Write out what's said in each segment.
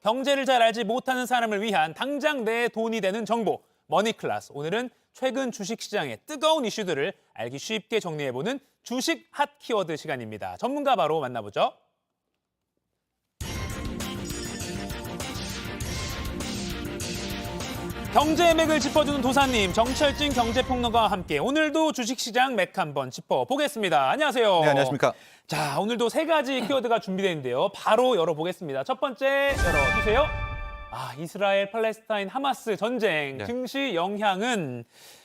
경제를 잘 알지 못하는 사람을 위한 당장 내 돈이 되는 정보, 머니클래스. 오늘은 최근 주식시장의 뜨거운 이슈들을 알기 쉽게 정리해보는 주식 핫 키워드 시간입니다. 전문가 바로 만나보죠. 경제의 맥을 짚어주는 도사님, 정철진 경제평론가와 함께 오늘도 주식시장 맥 한번 짚어보겠습니다. 안녕하세요. 네, 안녕하십니까. 자, 오늘도 세 가지 키워드가 준비되어 있는데요. 바로 열어보겠습니다. 첫 번째 열어주세요. 이스라엘, 팔레스타인, 하마스 전쟁 네. 증시 영향은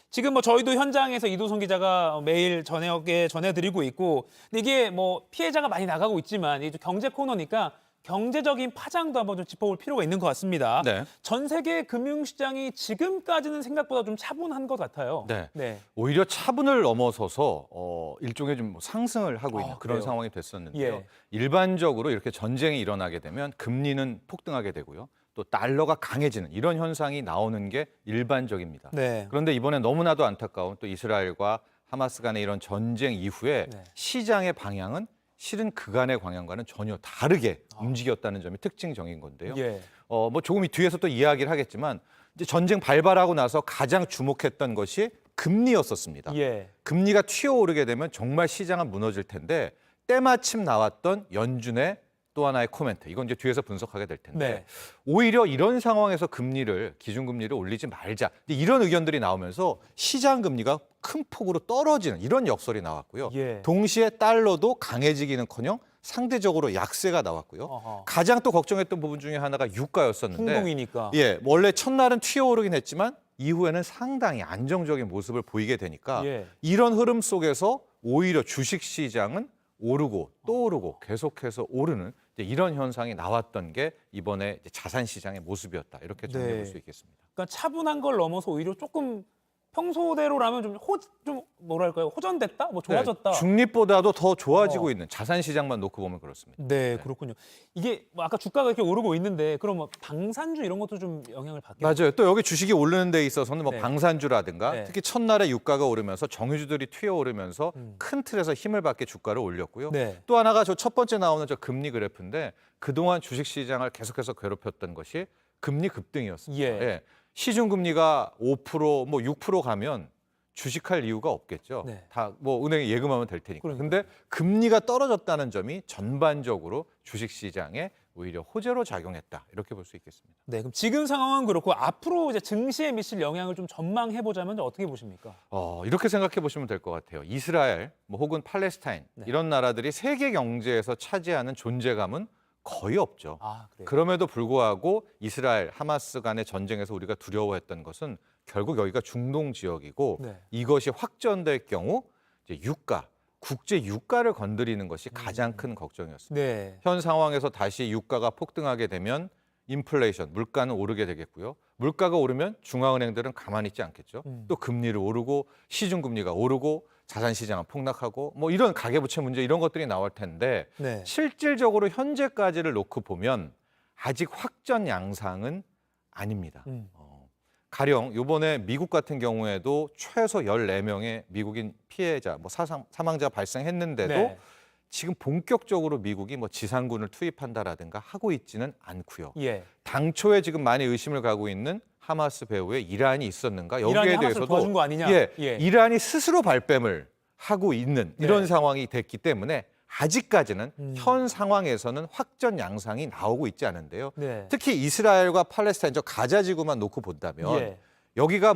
지금 저희도 현장에서 이도성 기자가 매일 저녁에 전해드리고 있고, 근데 이게 피해자가 많이 나가고 있지만 이게 경제 코너니까 경제적인 파장도 한번 좀 짚어볼 필요가 있는 것 같습니다. 네. 전 세계 금융시장이 지금까지는 생각보다 좀 차분한 것 같아요. 네. 오히려 차분을 넘어서서 일종의 좀 상승을 하고 있는 그런 그래요? 상황이 됐었는데요. 예. 일반적으로 이렇게 전쟁이 일어나게 되면 금리는 폭등하게 되고요. 또 달러가 강해지는 이런 현상이 나오는 게 일반적입니다. 네. 그런데 이번에 너무나도 안타까운 또 이스라엘과 하마스 간의 이런 전쟁 이후에 네. 시장의 방향은 실은 그간의 방향과는 전혀 다르게 움직였다는 점이 특징적인 건데요. 예. 조금 뒤에서 또 이야기를 하겠지만 이제 전쟁 발발하고 나서 가장 주목했던 것이 금리였었습니다. 예. 금리가 튀어오르게 되면 정말 시장은 무너질 텐데 때마침 나왔던 연준의 또 하나의 코멘트, 이건 이제 뒤에서 분석하게 될 텐데 네. 오히려 이런 상황에서 기준금리를 올리지 말자, 이런 의견들이 나오면서 시장 금리가 큰 폭으로 떨어지는 이런 역설이 나왔고요. 예. 동시에 달러도 강해지기는커녕 상대적으로 약세가 나왔고요. 어허. 가장 또 걱정했던 부분 중에 하나가 유가였었는데, 풍동이니까. 원래 첫날은 튀어오르긴 했지만 이후에는 상당히 안정적인 모습을 보이게 되니까 예. 이런 흐름 속에서 오히려 주식시장은 오르고 또 오르고 계속해서 오르는 이런 현상이 나왔던 게 이번에 자산시장의 모습이었다, 이렇게 정리해볼 수 있겠습니다. 그러니까 차분한 걸 넘어서 오히려 조금 평소대로라면 좀 뭐랄까요? 호전됐다? 좋아졌다. 중립보다도 더 좋아지고 있는 자산시장만 놓고 보면 그렇습니다. 네, 그렇군요. 이게 아까 주가가 이렇게 오르고 있는데 그럼 방산주 이런 것도 좀 영향을 받겠죠? 맞아요. 또 여기 주식이 오르는 데 있어서는 네. 방산주라든가 네. 특히 첫날에 유가가 오르면서 정유주들이 튀어오르면서 큰 틀에서 힘을 받게 주가를 올렸고요. 네. 또 하나가 저 첫 번째 나오는 저 금리 그래프인데 그동안 주식시장을 계속해서 괴롭혔던 것이 금리 급등이었습니다. 예. 시중금리가 5%, 6% 가면 주식할 이유가 없겠죠. 네. 다 은행에 예금하면 될 테니까. 그러니까요. 근데 금리가 떨어졌다는 점이 전반적으로 주식시장에 오히려 호재로 작용했다, 이렇게 볼 수 있겠습니다. 네, 그럼 지금 상황은 그렇고 앞으로 이제 증시에 미칠 영향을 좀 전망해 보자면 어떻게 보십니까? 이렇게 생각해 보시면 될 것 같아요. 이스라엘, 혹은 팔레스타인, 네. 이런 나라들이 세계 경제에서 차지하는 존재감은 거의 없죠. 그래요. 그럼에도 불구하고 이스라엘, 하마스 간의 전쟁에서 우리가 두려워했던 것은 결국 여기가 중동 지역이고 네. 이것이 확전될 경우 이제 국제 유가를 건드리는 것이 가장 큰 걱정이었습니다. 네. 현 상황에서 다시 유가가 폭등하게 되면 인플레이션, 물가는 오르게 되겠고요. 물가가 오르면 중앙은행들은 가만히 있지 않겠죠. 또 금리를 오르고 시중금리가 오르고 자산시장은 폭락하고 이런 가계부채 문제, 이런 것들이 나올 텐데 네. 실질적으로 현재까지를 놓고 보면 아직 확전 양상은 아닙니다. 가령 이번에 미국 같은 경우에도 최소 14명의 미국인 피해자, 사망자 발생했는데도 네. 지금 본격적으로 미국이 지상군을 투입한다라든가 하고 있지는 않고요. 예. 당초에 지금 많이 의심을 가고 있는 하마스 배후에 이란이 있었는가, 이란이 여기에 하마스를 대해서도 도와준 거 아니냐? 예. 이란이 스스로 발뺌을 하고 있는 이런 네. 상황이 됐기 때문에 아직까지는 현 상황에서는 확전 양상이 나오고 있지 않은데요. 네. 특히 이스라엘과 팔레스타인, 저 가자 지구만 놓고 본다면 예. 여기가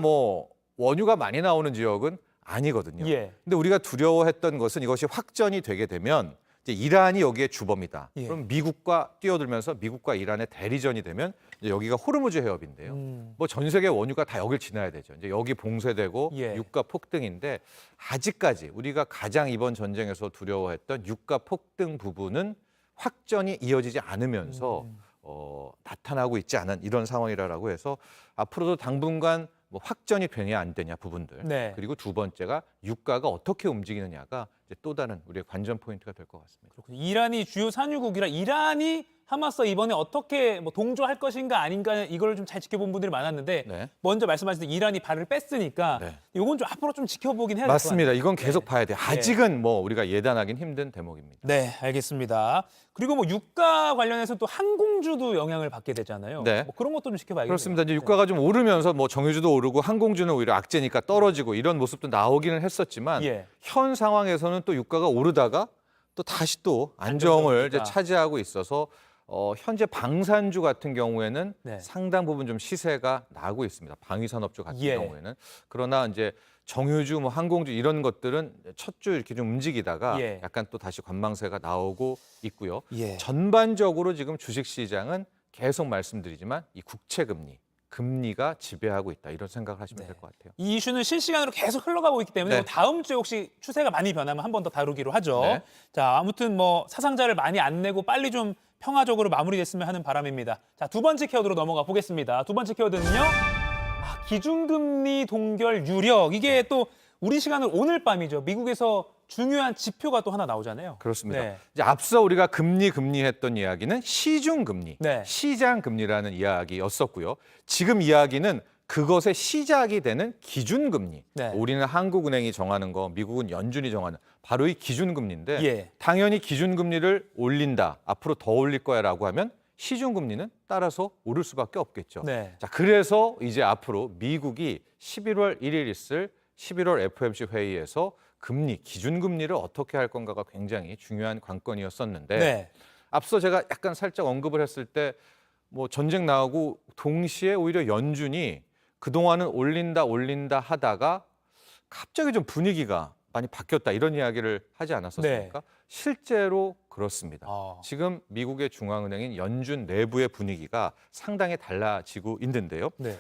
원유가 많이 나오는 지역은 아니거든요. 예. 근데 우리가 두려워했던 것은 이것이 확전이 되게 되면 이제 이란이 여기에 주범이다. 예. 그럼 미국과 뛰어들면서 미국과 이란의 대리전이 되면 이제 여기가 호르무즈 해협인데요. 전 세계 원유가 다 여길 지나야 되죠. 이제 여기 봉쇄되고 예. 유가 폭등인데 아직까지 우리가 가장 이번 전쟁에서 두려워했던 유가 폭등 부분은 확전이 이어지지 않으면서 나타나고 있지 않은 이런 상황이라고 해서 앞으로도 당분간 확전이 되냐 안 되냐 부분들, 네. 그리고 두 번째가 유가가 어떻게 움직이느냐가 이제 또 다른 우리의 관전 포인트가 될 것 같습니다. 그렇군요. 이란이 주요 산유국이라 이란이 하마스와 이번에 어떻게 뭐 동조할 것인가 아닌가 이걸 좀 잘 지켜본 분들이 많았는데 네. 먼저 말씀하신 대로 이란이 발을 뺐으니까 네. 이건 좀 앞으로 좀 지켜보긴 해야 될 것 같아요. 맞습니다. 이건 계속 봐야 돼요. 아직은 뭐 우리가 예단하기는 힘든 대목입니다. 네, 알겠습니다. 그리고 뭐 유가 관련해서 또 항공주도 영향을 받게 되잖아요. 네. 뭐 그런 것도 좀 지켜봐야겠네요. 그렇습니다. 이제 유가가 좀 오르면서 뭐 정유주도 오르고 항공주는 오히려 악재니까 떨어지고 이런 모습도 나오기는 했었지만 예. 현 상황에서는 또 유가가 오르다가 또 다시 또 안정을 이제 안정적이니까. 차지하고 있어서 현재 방산주 같은 경우에는 네. 상당 부분 좀 시세가 나고 있습니다. 방위산업주 같은 예. 경우에는. 그러나 이제 정유주, 뭐 항공주 이런 것들은 첫 주 이렇게 좀 움직이다가 예. 약간 또 다시 관망세가 나오고 있고요. 예. 전반적으로 지금 주식시장은 계속 말씀드리지만 이 국채금리, 금리가 지배하고 있다 이런 생각을 하시면 네. 될 것 같아요. 이 이슈는 실시간으로 계속 흘러가고 있기 때문에 네. 뭐 다음 주에 혹시 추세가 많이 변하면 한 번 더 다루기로 하죠. 네. 자, 아무튼 뭐 사상자를 많이 안 내고 빨리 좀 평화적으로 마무리됐으면 하는 바람입니다. 자, 두 번째 키워드로 넘어가 보겠습니다. 두 번째 키워드는요. 기준금리 동결 유력. 이게 또 우리 시간은 오늘 밤이죠. 미국에서 중요한 지표가 또 하나 나오잖아요. 그렇습니다. 네. 이제 앞서 우리가 금리 했던 이야기는 시중금리, 네. 시장금리라는 이야기였었고요. 지금 이야기는 그것의 시작이 되는 기준금리. 네. 우리는 한국은행이 정하는 거, 미국은 연준이 정하는 바로 이 기준금리인데 예. 당연히 기준금리를 올린다, 앞으로 더 올릴 거야라고 하면 시중금리는 따라서 오를 수밖에 없겠죠. 네. 자, 그래서 이제 앞으로 미국이 11월 1일 있을 11월 FOMC 회의에서 기준금리를 어떻게 할 건가가 굉장히 중요한 관건이었었는데 네. 앞서 제가 약간 살짝 언급을 했을 때 뭐 전쟁 나오고 동시에 오히려 연준이 그동안은 올린다 하다가 갑자기 좀 분위기가 많이 바뀌었다 이런 이야기를 하지 않았었습니까? 네. 실제로 그렇습니다. 아. 지금 미국의 중앙은행인 연준 내부의 분위기가 상당히 달라지고 있는데요. 네.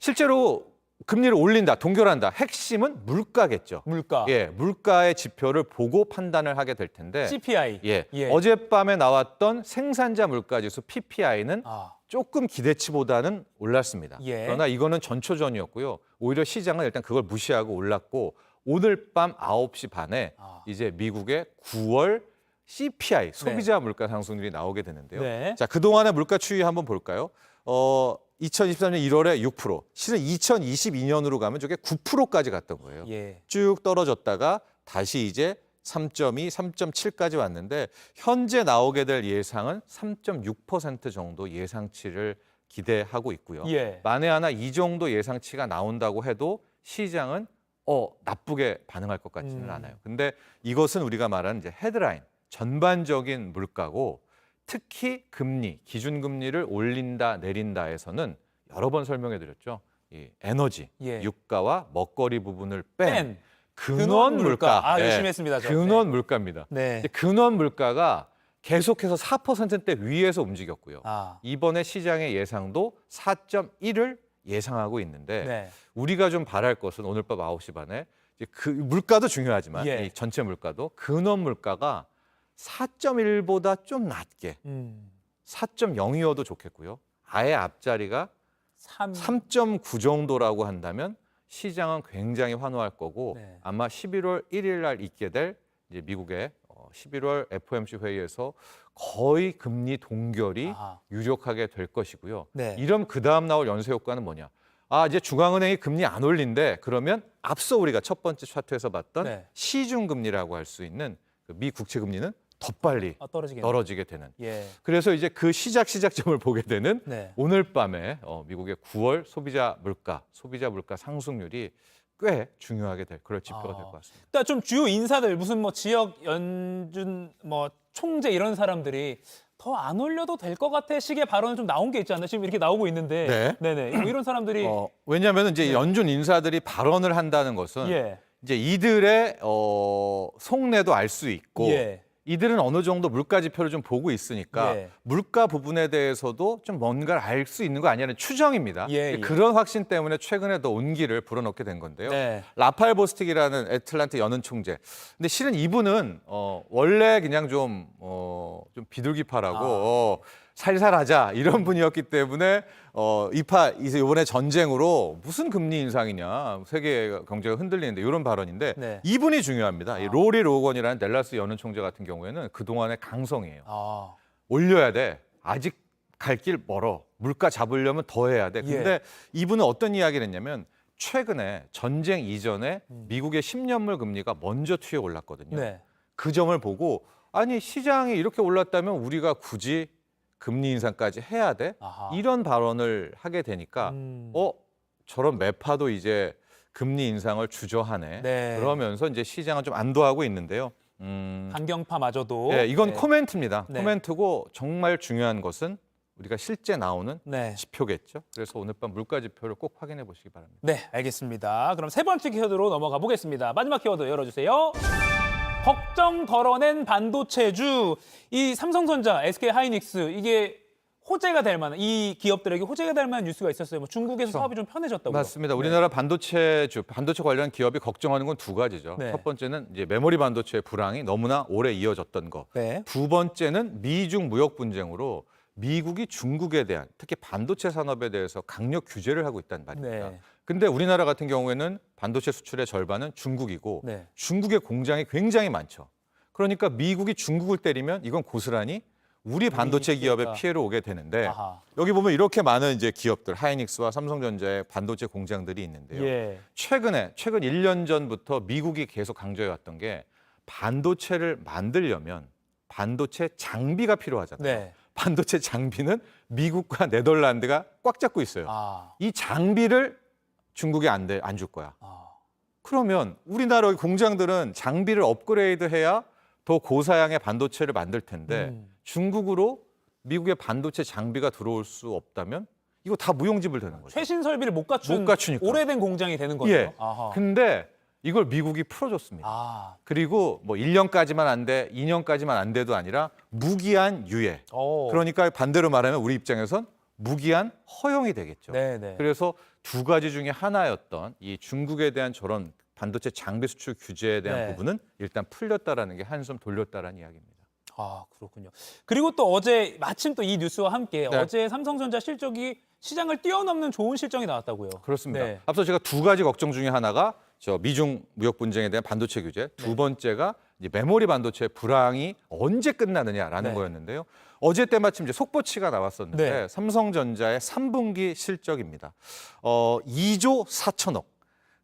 실제로 금리를 올린다, 동결한다. 핵심은 물가겠죠. 물가. 예, 물가의 지표를 보고 판단을 하게 될 텐데. CPI. 예, 예. 어젯밤에 나왔던 생산자 물가지수 PPI는 아. 조금 기대치보다는 올랐습니다. 예. 그러나 이거는 전초전이었고요. 오히려 시장은 일단 그걸 무시하고 올랐고 오늘 밤 9시 반에 이제 미국의 9월 CPI 소비자 물가 상승률이 나오게 되는데요. 네. 자, 그동안의 물가 추이 한번 볼까요? 2023년 1월에 6%, 실은 2022년으로 가면 저게 9%까지 갔던 거예요. 예. 쭉 떨어졌다가 다시 이제 3.2, 3.7까지 왔는데 현재 나오게 될 예상은 3.6% 정도 예상치를 기대하고 있고요. 예. 만에 하나 이 정도 예상치가 나온다고 해도 시장은 나쁘게 반응할 것 같지는 않아요. 근데 이것은 우리가 말하는 이제 헤드라인, 전반적인 물가고 특히 기준금리를 올린다 내린다에서는 여러 번 설명해 드렸죠. 이 에너지, 예. 유가와 먹거리 부분을 뺀 뺀. 근원 물가. 아, 열심히 했습니다. 저. 근원 물가입니다. 네. 이제 근원 물가가 계속해서 4%대 위에서 움직였고요. 아. 이번에 시장의 예상도 4.1을 예상하고 있는데 네. 우리가 좀 바랄 것은 오늘 밤 9시 반에 이제 그 물가도 중요하지만 예. 이 전체 물가도 근원 물가가 4.1보다 좀 낮게 4.0이어도 좋겠고요. 아예 앞자리가 3.9 정도라고 한다면 시장은 굉장히 환호할 거고 네. 아마 11월 1일 날 있게 될 이제 미국의 11월 FOMC 회의에서 거의 금리 동결이 아하. 유력하게 될 것이고요. 네. 이런 그 다음 나올 연쇄 효과는 뭐냐? 이제 중앙은행이 금리 안 올린대. 그러면 앞서 우리가 첫 번째 차트에서 봤던 네. 시중금리라고 할 수 있는 그 미 국채 금리는 더 빨리 떨어지겠네요. 떨어지게 되는. 예. 그래서 이제 그 시작점을 보게 되는 네. 오늘 밤에 미국의 9월 소비자 물가 상승률이 꽤 중요하게 될 그런 지표가 될 것 같습니다. 일단 좀 주요 인사들 무슨 뭐 지역 연준 뭐 총재 이런 사람들이 더 안 올려도 될 것 같아 식의 발언 좀 나온 게 있지 않나요? 지금 이렇게 나오고 있는데. 네. 네네. 뭐 이런 사람들이 왜냐하면 이제 연준 인사들이 발언을 한다는 것은 예. 이제 이들의 속내도 알 수 있고 예. 이들은 어느 정도 물가 지표를 좀 보고 있으니까 예. 물가 부분에 대해서도 좀 뭔가를 알 수 있는 거 아니냐는 추정입니다. 예, 예. 그런 확신 때문에 최근에 더 온기를 불어넣게 된 건데요. 네. 라파엘 보스틱이라는 애틀랜타 연은 총재. 근데 실은 이분은 원래 그냥 좀 비둘기파라고 살살하자 이런 분이었기 때문에 이번에 전쟁으로 무슨 금리 인상이냐 세계 경제가 흔들리는데 이런 발언인데 네. 이분이 중요합니다. 이 로리 로건이라는 댈라스 연은 총재 같은 경우에는 그동안의 강성이에요. 올려야 돼. 아직 갈 길 멀어. 물가 잡으려면 더 해야 돼. 근데 이분은 어떤 이야기를 했냐면 최근에 전쟁 이전에 미국의 10년물 금리가 먼저 튀어 올랐거든요. 네. 그 점을 보고 아니 시장이 이렇게 올랐다면 우리가 굳이 금리 인상까지 해야 돼? 아하. 이런 발언을 하게 되니까 저런 매파도 이제 금리 인상을 주저하네. 네. 그러면서 이제 시장은 좀 안도하고 있는데요. 강경파마저도. 네, 이건 네. 코멘트입니다. 네. 코멘트고 정말 중요한 것은 우리가 실제 나오는 네. 지표겠죠. 그래서 오늘 밤 물가 지표를 꼭 확인해 보시기 바랍니다. 네, 알겠습니다. 그럼 세 번째 키워드로 넘어가 보겠습니다. 마지막 키워드 열어주세요. 걱정 덜어낸 반도체주. 이 삼성전자, SK하이닉스 이게 호재가 될 만한 이 기업들에게 호재가 될 만한 뉴스가 있었어요. 뭐 중국에서 사업이 좀 편해졌다고요. 맞습니다. 우리나라 반도체 관련 기업이 걱정하는 건 두 가지죠. 네. 첫 번째는 이제 메모리 반도체 불황이 너무나 오래 이어졌던 거. 네. 두 번째는 미중 무역 분쟁으로 미국이 중국에 대한 특히 반도체 산업에 대해서 강력 규제를 하고 있다는 말입니다. 네. 근데 우리나라 같은 경우에는 반도체 수출의 절반은 중국이고 네. 중국의 공장이 굉장히 많죠. 그러니까 미국이 중국을 때리면 이건 고스란히 우리 반도체 기업에 피해가. 피해를 오게 되는데 아하. 여기 보면 이렇게 많은 이제 기업들 하이닉스와 삼성전자의 반도체 공장들이 있는데요. 예. 최근 1년 전부터 미국이 계속 강조해 왔던 게 반도체를 만들려면 반도체 장비가 필요하잖아요. 네. 반도체 장비는 미국과 네덜란드가 꽉 잡고 있어요. 아. 이 장비를 중국이 안 줄 거야. 아. 그러면 우리나라 공장들은 장비를 업그레이드해야 더 고사양의 반도체를 만들 텐데 중국으로 미국의 반도체 장비가 들어올 수 없다면 이거 다 무용지물 되는 거죠. 최신 설비를 못 갖추니까. 오래된 공장이 되는 거죠. 예. 아하. 근데 이걸 미국이 풀어줬습니다. 아. 그리고 뭐 1년까지만 안 돼, 2년까지만 안 돼도 아니라 무기한 유예. 오. 그러니까 반대로 말하면 우리 입장에선 무기한 허용이 되겠죠. 네네. 그래서 두 가지 중에 하나였던 이 중국에 대한 저런 반도체 장비 수출 규제에 대한 네. 부분은 일단 풀렸다라는 게 한숨 돌렸다라는 이야기입니다. 아, 그렇군요. 그리고 또 어제 마침 또 이 뉴스와 함께 네. 어제 삼성전자 실적이 시장을 뛰어넘는 좋은 실적이 나왔다고요. 그렇습니다. 네. 앞서 제가 두 가지 걱정 중에 하나가 저 미중 무역 분쟁에 대한 반도체 규제, 두 번째가 이제 메모리 반도체 불황이 언제 끝나느냐라는 네. 거였는데요. 어제 때마침 이제 속보치가 나왔었는데 네. 삼성전자의 3분기 실적입니다. 2조 4천억.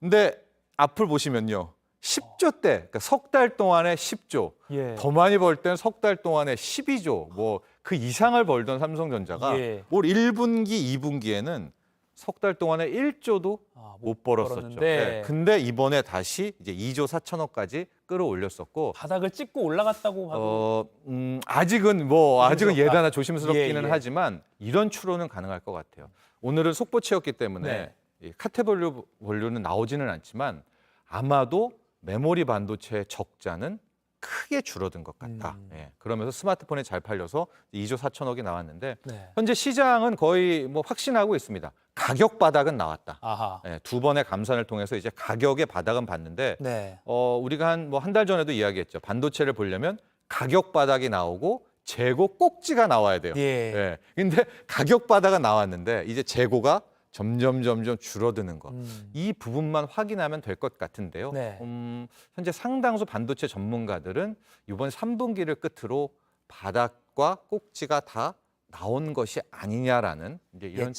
근데 앞을 보시면요. 10조 대, 그러니까 석 달 동안에 10조. 예. 더 많이 벌 때는 석 달 동안에 12조. 뭐 그 이상을 벌던 삼성전자가 예. 올 1분기, 2분기에는 석 달 동안에 1조도 아, 못 벌었었죠. 벌었는데. 네. 근데 이번에 다시 이제 2조 4천억까지 끌어올렸었고 바닥을 찍고 올라갔다고 하고. 아직은 조심스럽다. 예단하 조심스럽기는 예, 예. 하지만 이런 추론은 가능할 것 같아요. 오늘은 속보치였기 때문에 네. 이 카테고리는 나오지는 않지만 아마도 메모리 반도체의 적자는 크게 줄어든 것 같다. 예. 그러면서 스마트폰이 잘 팔려서 2조 4천억이 나왔는데 네. 현재 시장은 거의 뭐 확신하고 있습니다. 가격 바닥은 나왔다. 아하. 예, 두 번의 감산을 통해서 이제 가격의 바닥은 봤는데 네. 우리가 한 달 전에도 이야기했죠. 반도체를 보려면 가격 바닥이 나오고 재고 꼭지가 나와야 돼요. 예. 예. 근데 가격 바닥은 나왔는데 이제 재고가 점점 줄어드는 것. 이 부분만 확인하면 될 것 같은데요. 네. 현재 상당수 반도체 전문가들은 이번 3분기를 끝으로 바닥과 꼭지가 다 나온 것이 아니냐라는 이제 이런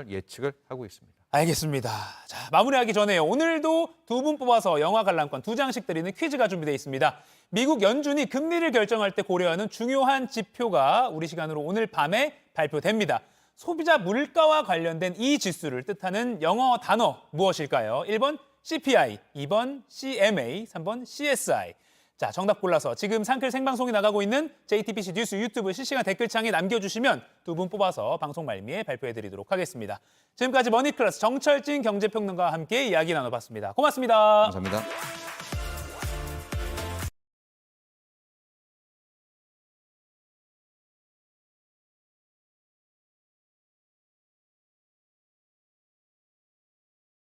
예측을 하고 있습니다. 알겠습니다. 자, 마무리하기 전에 오늘도 두 분 뽑아서 영화 관람권 2장씩 드리는 퀴즈가 준비되어 있습니다. 미국 연준이 금리를 결정할 때 고려하는 중요한 지표가 우리 시간으로 오늘 밤에 발표됩니다. 소비자 물가와 관련된 이 지수를 뜻하는 영어 단어 무엇일까요? 1번 CPI, 2번 CMA, 3번 CSI. 자, 정답 골라서 지금 상클 생방송이 나가고 있는 JTBC 뉴스 유튜브 실시간 댓글창에 남겨주시면 두 분 뽑아서 방송 말미에 발표해드리도록 하겠습니다. 지금까지 머니클래스 정철진 경제평론가와 함께 이야기 나눠봤습니다. 고맙습니다. 감사합니다.